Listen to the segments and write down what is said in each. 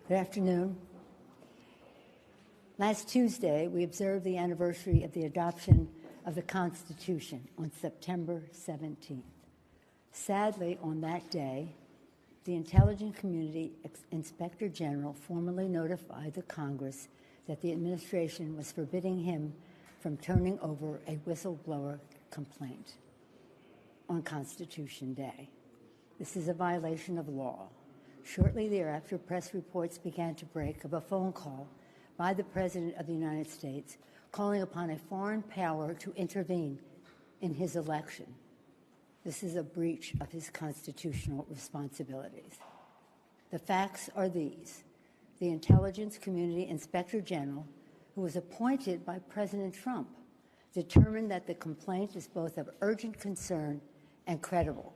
Good afternoon. Last Tuesday, we observed the anniversary of the adoption of the Constitution on September 17th. Sadly, on that day, the Intelligence Community Inspector General formally notified the Congress that the administration was forbidding him from turning over a whistleblower complaint on Constitution Day. This is a violation of law. Shortly thereafter, press reports began to break of a phone call by the President of the United States calling upon a foreign power to intervene in his election. This is a breach of his constitutional responsibilities. The facts are these. The Intelligence Community Inspector General, who was appointed by President Trump, determined that the complaint is both of urgent concern and credible.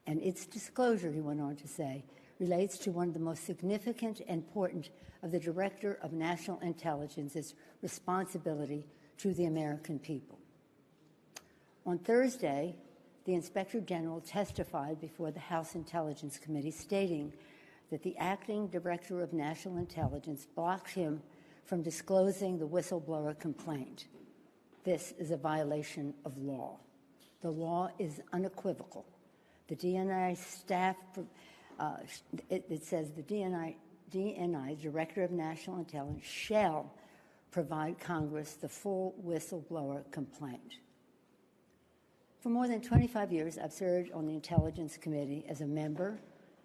And its disclosure, he went on to say, relates to one of the most significant and important of the Director of National Intelligence's responsibility to the American people. On Thursday, the Inspector General testified before the House Intelligence Committee stating that the acting Director of National Intelligence blocked him from disclosing the whistleblower complaint. This is a violation of law. The law is unequivocal. The DNI staff, it says the DNI, Director of National Intelligence, shall provide Congress the full whistleblower complaint. For more than 25 years, I've served on the Intelligence Committee as a member,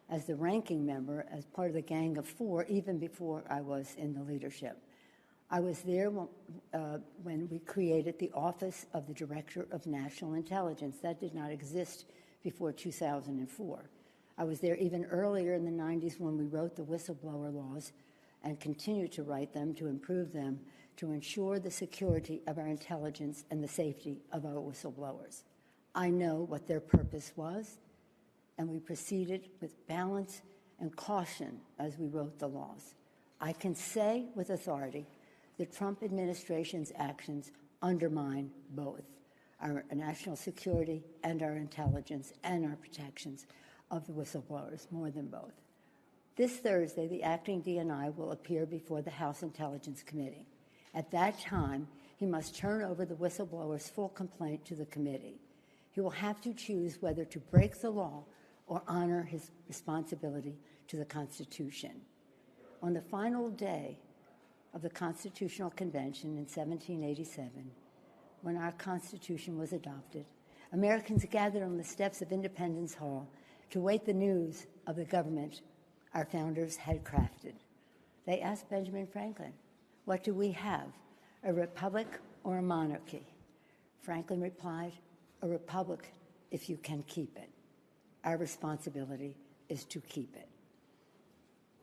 as the ranking member, as part of the Gang of Four, even before I was in the leadership. I was there when we created the Office of the Director of National Intelligence. That did not exist before 2004. I was there even earlier in the 90s when we wrote the whistleblower laws and continue to write them to improve them to ensure the security of our intelligence and the safety of our whistleblowers. I know what their purpose was, and we proceeded with balance and caution as we wrote the laws. I can say with authority the Trump administration's actions undermine both our national security and our intelligence and our protections of the whistleblowers, more than both. This Thursday, the acting DNI will appear before the House Intelligence Committee. At that time, he must turn over the whistleblower's full complaint to the committee. He will have to choose whether to break the law or honor his responsibility to the Constitution. On the final day of the Constitutional Convention in 1787, when our Constitution was adopted, Americans gathered on the steps of Independence Hall to wait the news of the government our founders had crafted. They asked Benjamin Franklin, "What do we have, a republic or a monarchy?" Franklin replied, "A republic if you can keep it." Our responsibility is to keep it.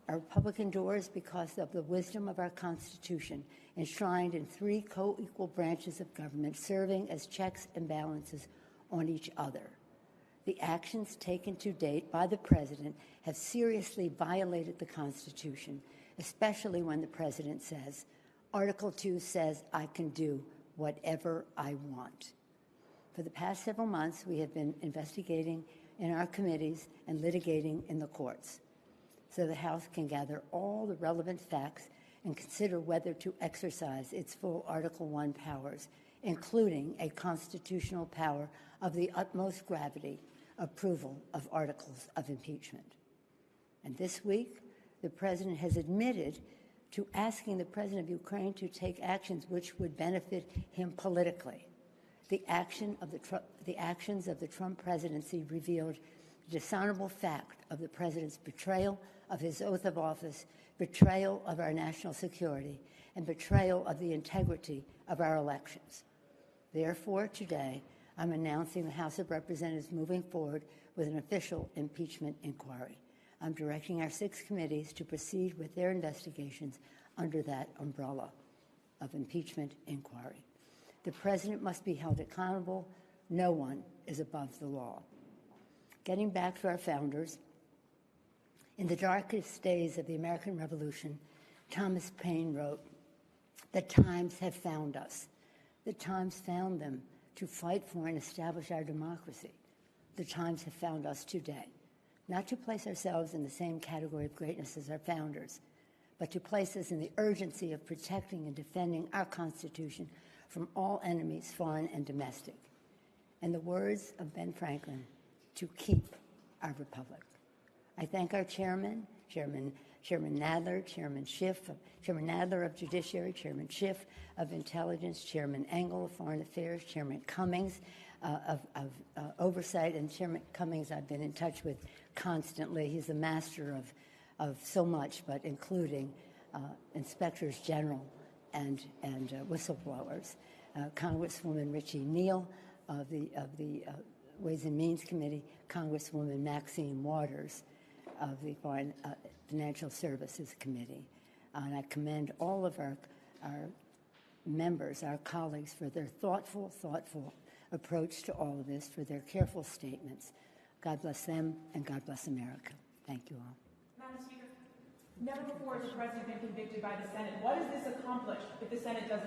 Our republic endures because of the wisdom of our Constitution, enshrined in three co-equal branches of government, serving as checks and balances on each other. The actions taken to date by the President have seriously violated the Constitution, especially when the President says, Article 2 says I can do whatever I want. For the past several months, we have been investigating in our committees and litigating in the courts, so the House can gather all the relevant facts and consider whether to exercise its full Article 1 powers, including a constitutional power of the utmost gravity, approval of articles of impeachment. And this week, the President has admitted to asking the President of Ukraine to take actions which would benefit him politically. The actions of the Trump presidency revealed the dishonorable fact of the President's betrayal of his oath of office, betrayal of our national security, and betrayal of the integrity of our elections. Therefore, today, I'm announcing the House of Representatives moving forward with an official impeachment inquiry. I'm directing our 6 committees to proceed with their investigations under that umbrella of impeachment inquiry. The President must be held accountable. No one is above the law. Getting back to our founders, in the darkest days of the American Revolution, Thomas Paine wrote, "The times have found us. The times found them to fight for and establish our democracy. The times have found us today. not to place ourselves in the same category of greatness as our founders, but to place us in the urgency of protecting and defending our Constitution from all enemies, foreign and domestic. In the words of Ben Franklin, to keep our republic. I thank our chairman, Chairman Nadler, Chairman Nadler of Judiciary, Chairman Schiff of Intelligence, Chairman Engel of Foreign Affairs, Chairman Cummings of Oversight, and Chairman Cummings I've been in touch with constantly. He's a master of so much, but including inspectors general and whistleblowers. Congresswoman Richie Neal of the Ways and Means Committee, Congresswoman Maxine Waters of the Foreign Financial Services Committee. And I commend all of our members, our colleagues, for their thoughtful approach to all of this, for their careful statements. God bless them, and God bless America. Thank you all. Madam Speaker, never before has the President been convicted by the Senate. What does this accomplish if the Senate doesn't